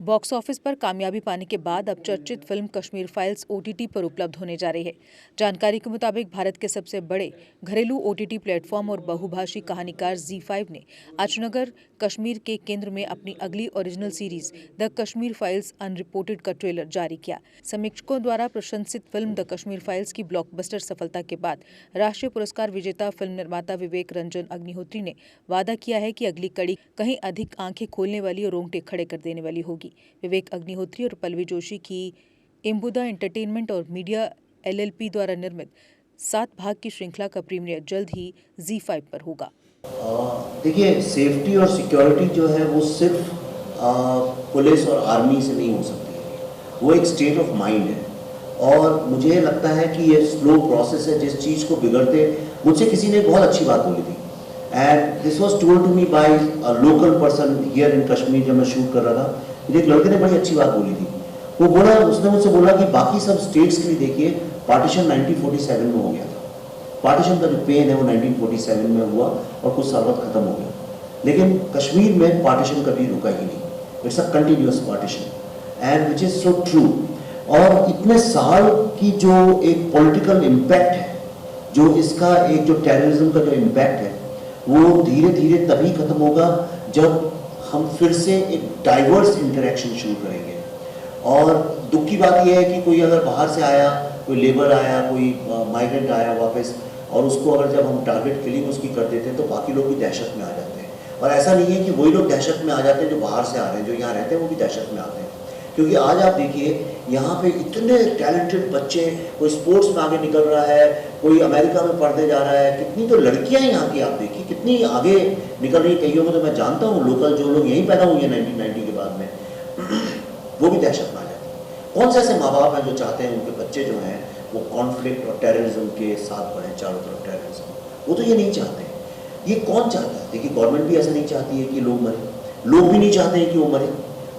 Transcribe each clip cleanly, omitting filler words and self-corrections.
Box office पर कामयाबी पाने के बाद अब चर्चित फिल्म कश्मीर फाइल्स ओटीटी पर उपलब्ध होने जा रही है। जानकारी के मुताबिक भारत के सबसे बड़े घरेलू ओटीटी प्लेटफॉर्म और बहुभाषी कहानीकार ZEE5 ने आज श्रीनगर कश्मीर के केंद्र में अपनी अगली original series the Kashmir files unreported का ट्रेलर जारी किया। समीक्षकों द्वारा प्रशंसित फिल्म द कश्मीर फाइल्स की ब्लॉकबस्टर सफलता के बाद राष्ट्रीय पुरस्कार विजेता फिल्म निर्माता विवेक रंजन अग्निहोत्री ने वादा किया है कि अगली कड़ी कहीं अधिक आंखें खोलने वाली और रोंगटे खड़े कर देने वाली होगी। विवेक अग्निहोत्री और पल्लवी जोशी की इम्बुदा एंटरटेनमेंट और मीडिया LLP द्वारा निर्मित 7 भाग की श्रृंखला का प्रीमियर जल्द ही ZEE5 पर होगा। देखिए, सेफ्टी और सिक्योरिटी जो है वो सिर्फ पुलिस और आर्मी से नहीं हो सकती है, वो एक स्टेट ऑफ माइंड है। और मुझे लगता है कि ये स्लो प्रोसेस है। जिस चीज़ को बिगड़ते, मुझसे किसी ने बहुत अच्छी बात बोली थी, and this was told to me by a local person here in Kashmir. जब मैं शूट कर रहा था, मुझे एक लड़के ने बड़ी अच्छी बात बोली थी। वो बोला, उसने मुझसे बोला कि बाकी सब स्टेट्स के लिए देखिए, पार्टीशन 1947 में हो गया था। पार्टीशन का जो पेन है वो 1947 में हुआ और कुछ साल बाद खत्म हो गया, लेकिन कश्मीर में पार्टीशन कभी रुका ही नहीं। It's a continuous partition and which is so true. और इतने साल की जो एक पॉलिटिकल इम्पैक्ट है, जो इसका एक जो टेररिज्म का जो इम्पैक्ट है, वो धीरे धीरे तभी खत्म होगा जब हम फिर से एक डाइवर्स इंटरेक्शन शुरू करेंगे। और दुख की बात यह है कि कोई अगर बाहर से आया, कोई लेबर आया, कोई माइग्रेंट आया वापस, और उसको अगर जब हम टारगेट किलिंग उसकी कर देते हैं तो बाकी लोग भी दहशत में आ जाते हैं। और ऐसा नहीं है कि वही लोग दहशत में आ जाते हैं जो बाहर से आ रहे हैं, जो यहाँ रहते हैं वो भी दहशत में आते हैं। क्योंकि आज आप देखिए, यहाँ पे इतने टैलेंटेड बच्चे, कोई स्पोर्ट्स में आगे निकल रहा है, कोई अमेरिका में पढ़ने जा रहा है, कितनी तो लड़कियाँ यहाँ की आप देखिए कितनी आगे निकल रही। कईयों को तो मैं जानता हूँ, लोकल जो लोग यहीं पैदा हुए हैं 1990 के बाद में, वो भी दहशत में आ जाते हैं। कौन से ऐसे माँ बाप हैं जो चाहते हैं उनके बच्चे जो हैं वो कॉन्फ्लिक्ट और टेररिज्म के साथ बढ़ें, चारों तरफ टेररिज्म? वो तो ये नहीं चाहते। ये कौन चाहता है? देखिए, गवर्नमेंट भी ऐसा नहीं चाहती है कि लोग मरे, लोग भी नहीं चाहते हैं कि वो मरे,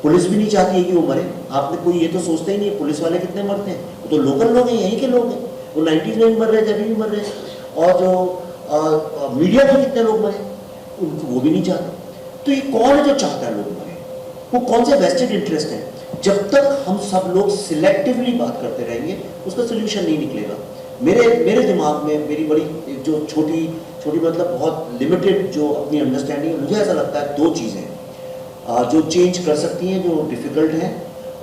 पुलिस भी नहीं चाहती है कि वो मरे। आपने कोई ये तो सोचते ही नहीं, पुलिस वाले कितने मरते हैं, वो तो लोकल लोग हैं, यहीं के लोग हैं, वो 90s में भी मर रहे, जब भी मर रहे हैं। और जो मीडिया में कितने लोग मरे, उनको वो भी नहीं चाहते। तो ये कौन है जो चाहता है लोग मरे? वो कौन से वेस्टेड इंटरेस्ट है? जब तक हम सब लोग सिलेक्टिवली बात करते रहेंगे, उसका सोल्यूशन नहीं निकलेगा। मेरे दिमाग में मेरी बड़ी जो छोटी मतलब बहुत लिमिटेड जो अपनी अंडरस्टैंडिंग है, मुझे ऐसा लगता है 2 चीज़ें जो चेंज कर सकती हैं, जो डिफ़िकल्ट हैं।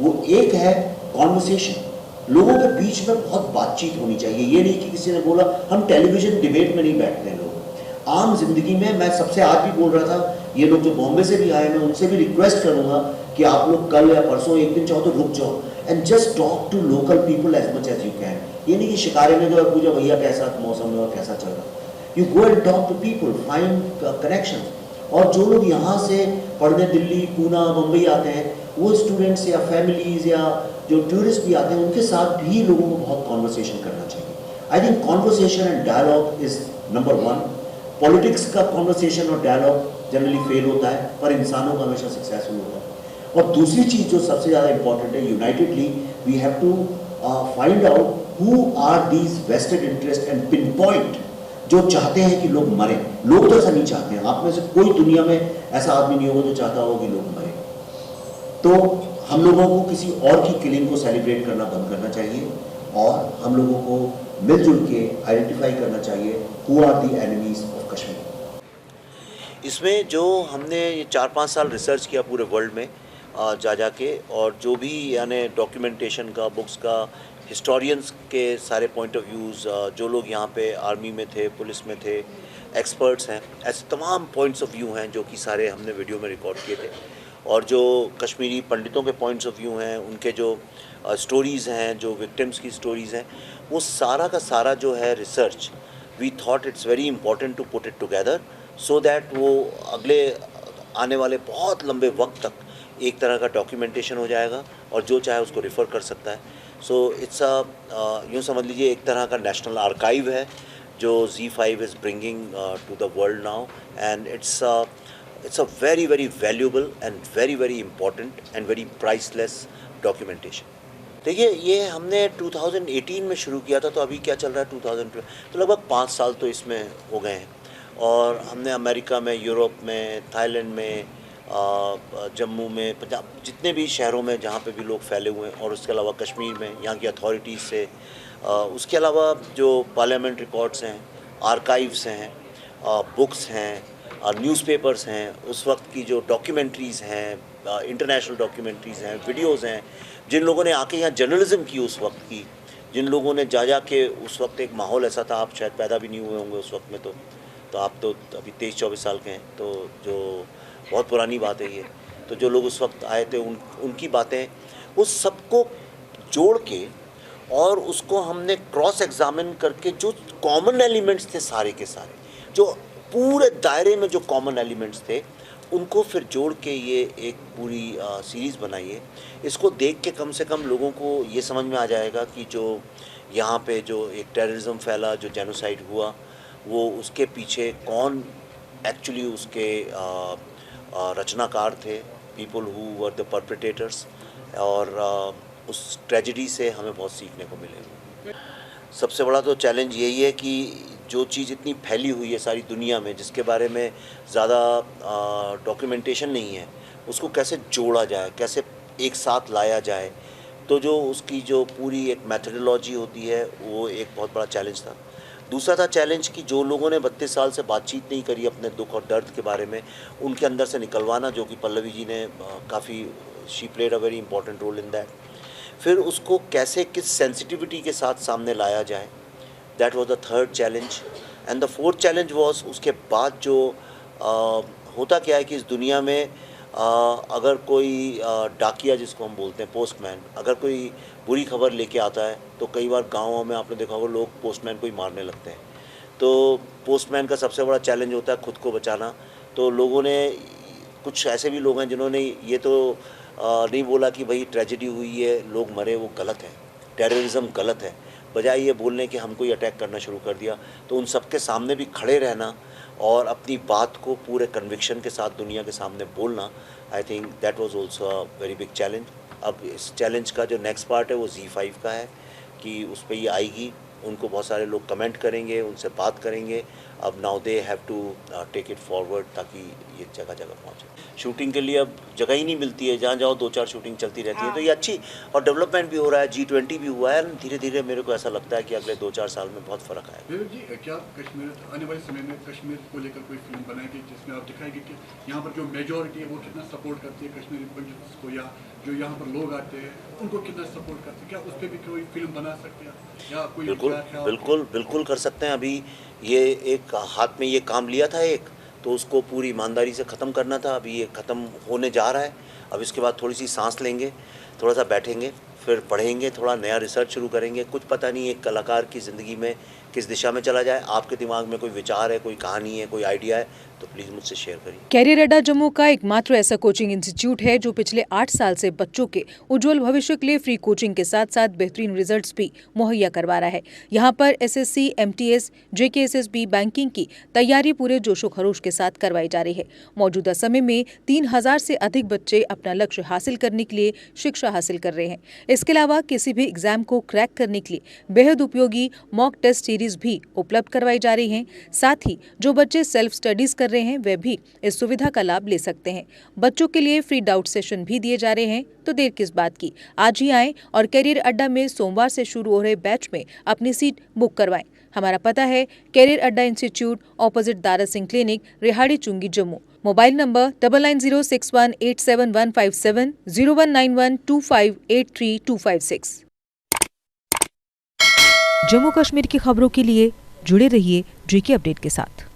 वो एक है कॉन्वर्सेशन। लोगों के बीच में बहुत बातचीत होनी चाहिए। ये नहीं कि किसी ने बोला, हम टेलीविज़न डिबेट में नहीं बैठते हैं लोग। आम जिंदगी में मैं सबसे आज भी बोल रहा था, ये लोग जो बॉम्बे से भी आए, मैं उनसे भी रिक्वेस्ट करूंगा कि आप लोग कल या परसों एक दिन चाहो तो रुक जाओ and just talk to local people as much as you can. ये नहीं कि शिकारे में जो पूछा भैया कैसा मौसम है और कैसा चल रहा है। You go and talk to people, find connection. और जो लोग यहाँ से पढ़ने दिल्ली, पूना, मुंबई आते हैं, वो स्टूडेंट्स या फैमिलीज या जो टूरिस्ट भी आते हैं, उनके साथ भी लोगों को बहुत कॉन्वर्सेशन करना चाहिए। I think conversation and dialogue is number 1। Politics का कॉन्वर्सेशन और डायलॉग जनरली फेल होता है, पर इंसानों का हमेशा सक्सेसफुल होता है। और दूसरी चीज़ जो सबसे ज़्यादा इंपॉर्टेंट है, unitedly we have to find out who are these vested interest and pinpoint जो चाहते हैं कि लोग मरें। लोग तो ऐसा नहीं चाहते हैं। आप में से कोई दुनिया में ऐसा आदमी नहीं होगा जो चाहता हो कि लोग मरें। तो हम लोगों को किसी और की किलिंग को सेलिब्रेट करना बंद करना चाहिए और हम लोगों को मिलजुल के आइडेंटिफाई करना चाहिए who are the enemies of Kashmir. इसमें जो हमने 4-5 साल रिसर्च किया पूरे वर्ल्ड में जा के, और जो भी यानी डॉक्यूमेंटेशन का, बुक्स का, हिस्टोरियंस के सारे पॉइंट ऑफ व्यूज़, जो लोग यहाँ पे आर्मी में थे, पुलिस में थे, एक्सपर्ट्स हैं, ऐसे तमाम पॉइंट्स ऑफ व्यू हैं जो कि सारे हमने वीडियो में रिकॉर्ड किए थे। और जो कश्मीरी पंडितों के पॉइंट्स ऑफ व्यू हैं, उनके जो स्टोरीज़ हैं, जो विक्टिम्स की स्टोरीज़ हैं, वो सारा का सारा जो है research, we thought it's very important to put it together so that वो अगले आने वाले बहुत लंबे वक्त तक एक तरह का डॉक्यूमेंटेशन हो जाएगा और जो चाहे उसको रेफ़र कर सकता है। सो इट्स यूँ समझ लीजिए एक तरह का नेशनल आर्काइव है जो ZEE5 is bringing to the world now, and it's a very very valuable and very important and very priceless documentation. देखिए, ये हमने 2018 में शुरू किया था, तो अभी क्या चल रहा है 2012, तो लगभग 5 साल तो इसमें हो गए हैं। और हमने अमेरिका में, यूरोप में, थाईलैंड में, जम्मू में, पंजाब, जितने भी शहरों में जहाँ पे भी लोग फैले हुए हैं, और उसके अलावा कश्मीर में यहाँ की अथॉरिटीज़ से, उसके अलावा जो पार्लियामेंट रिकॉर्ड्स हैं, आर्काइव्स हैं, बुक्स हैं, न्यूज़पेपर्स हैं, उस वक्त की जो डॉक्यूमेंट्रीज़ हैं, इंटरनेशनल डॉक्यूमेंट्रीज़ हैं, वीडियोज़ हैं, जिन लोगों ने आके यहाँ जर्नलिज्म की उस वक्त की, जिन लोगों ने जा के उस वक्त एक माहौल ऐसा था, आप शायद पैदा भी नहीं हुए होंगे उस वक्त में, तो आप तो अभी 23-24 साल के हैं, तो जो बहुत पुरानी बात है ये, तो जो लोग उस वक्त आए थे उनकी बातें, उस सबको जोड़ के और उसको हमने क्रॉस एग्जामिन करके जो कॉमन एलिमेंट्स थे सारे के सारे, जो पूरे दायरे में जो कॉमन एलिमेंट्स थे, उनको फिर जोड़ के ये एक पूरी सीरीज़ बनाई है। इसको देख के कम से कम लोगों को ये समझ में आ जाएगा कि जो यहाँ पे जो एक टेररिज्म फैला, जो जेनोसाइड हुआ, वो उसके पीछे कौन एक्चुअली उसके रचनाकार थे, people who were the perpetrators, और उस ट्रेजेडी से हमें बहुत सीखने को मिलेगा। सबसे बड़ा तो चैलेंज यही है कि जो चीज़ इतनी फैली हुई है सारी दुनिया में, जिसके बारे में ज़्यादा डॉक्यूमेंटेशन नहीं है, उसको कैसे जोड़ा जाए, कैसे एक साथ लाया जाए। तो जो उसकी जो पूरी एक मेथडोलॉजी होती है, वो एक बहुत बड़ा चैलेंज था। दूसरा था चैलेंज कि जो लोगों ने 32 साल से बातचीत नहीं करी अपने दुख और दर्द के बारे में, उनके अंदर से निकलवाना, जो कि पल्लवी जी ने काफ़ी, she played a very important role in that. फिर उसको कैसे, किस सेंसिटिविटी के साथ सामने लाया जाए, that was the third challenge. And the fourth challenge was, उसके बाद जो होता क्या है कि इस दुनिया में अगर कोई डाकिया, जिसको हम बोलते हैं पोस्टमैन, अगर कोई बुरी खबर लेके आता है, तो कई बार गाँवों में आपने देखा होगा लोग पोस्टमैन को ही मारने लगते हैं। तो पोस्टमैन का सबसे बड़ा चैलेंज होता है खुद को बचाना। तो लोगों ने, कुछ ऐसे भी लोग हैं जिन्होंने ये तो नहीं बोला कि भाई ट्रेजेडी हुई है, लोग मरे, वो गलत है, टेररिज्म गलत है, बजाय ये बोलने कि हमको ही अटैक करना शुरू कर दिया। तो उन सब के सामने भी खड़े रहना और अपनी बात को पूरे कन्विक्शन के साथ दुनिया के सामने बोलना, I think that was also a very big challenge. अब इस चैलेंज का जो नेक्स्ट पार्ट है वो ZEE5 का है कि उस पर ये आएगी, उनको बहुत सारे लोग कमेंट करेंगे, उनसे बात करेंगे। अब now they have to take it forward, ताकि ये जगह जगह पहुँचे। शूटिंग के लिए अब जगह ही नहीं मिलती है, जहाँ जाओ 2-4 शूटिंग चलती रहती है, तो ये अच्छी, और डेवलपमेंट भी हो रहा है, G20 भी हुआ है, धीरे धीरे मेरे को ऐसा लगता है कि अगले 2-4 साल में बहुत फ़र्क आएगा। जी, क्या कश्मीर आने वाले समय में कश्मीर को लेकर कोई फिल्म बनाएगी जिसमें आप दिखाएंगे कि यहाँ पर जो मेजॉरिटी है वो कितना सपोर्ट करती है कश्मीरी पंडित्स को, या जो यहाँ पर लोग आते हैं उनको कितना सपोर्ट करते हैं? क्या उस पर भी कोई फिल्म बना सकते हैं, या कोई? बिल्कुल कर सकते हैं। अभी ये एक हाथ में ये काम लिया था एक, तो उसको पूरी ईमानदारी से ख़त्म करना था। अभी ये ख़त्म होने जा रहा है। अब इसके बाद थोड़ी सी सांस लेंगे, थोड़ा सा बैठेंगे, फिर पढ़ेंगे, थोड़ा नया रिसर्च शुरू करेंगे। कुछ पता नहीं एक कलाकार की ज़िंदगी में किस दिशा में चला जाए। आपके दिमाग में कोई विचार है, कोई कहानी है, कोई आइडिया है, तो प्लीज़ मुझसे शेयर करिए। कैरियर अड्डा जम्मू का एकमात्र ऐसा कोचिंग इंस्टीट्यूट है जो पिछले 8 साल से बच्चों के उज्जवल भविष्य के लिए फ्री कोचिंग के साथ साथ बेहतरीन रिजल्ट्स भी मुहैया करवा रहा है। यहाँ पर SSC, MTS, JKSSB, बैंकिंग की तैयारी पूरे जोशो खरोश के साथ करवाई जा रही है। मौजूदा समय में 3000 से अधिक बच्चे अपना लक्ष्य हासिल करने के लिए शिक्षा हासिल कर रहे हैं। इसके अलावा किसी भी एग्जाम को क्रैक करने के लिए बेहद उपयोगी मॉक टेस्ट सीरीज भी उपलब्ध करवाई जा रही हैं। साथ ही जो बच्चे सेल्फ स्टडीज कर रहे हैं वे भी इस सुविधा का लाभ ले सकते हैं। बच्चों के लिए फ्री डाउट सेशन भी दिए जा रहे हैं, तो देर किस बात की, आज ही आएं और कैरियर अड्डा में सोमवार से शुरू हो रहे बैच में अपनी सीट बुक करवाएं। हमारा पता है career Adda institute, opposite Dara Singh clinic, Rehari Chungi, Jammu. Mobile number 9906187157, 0191258326। Jammu Kashmir की खबरों के लिए जुड़े रहिए GK अपडेट के साथ।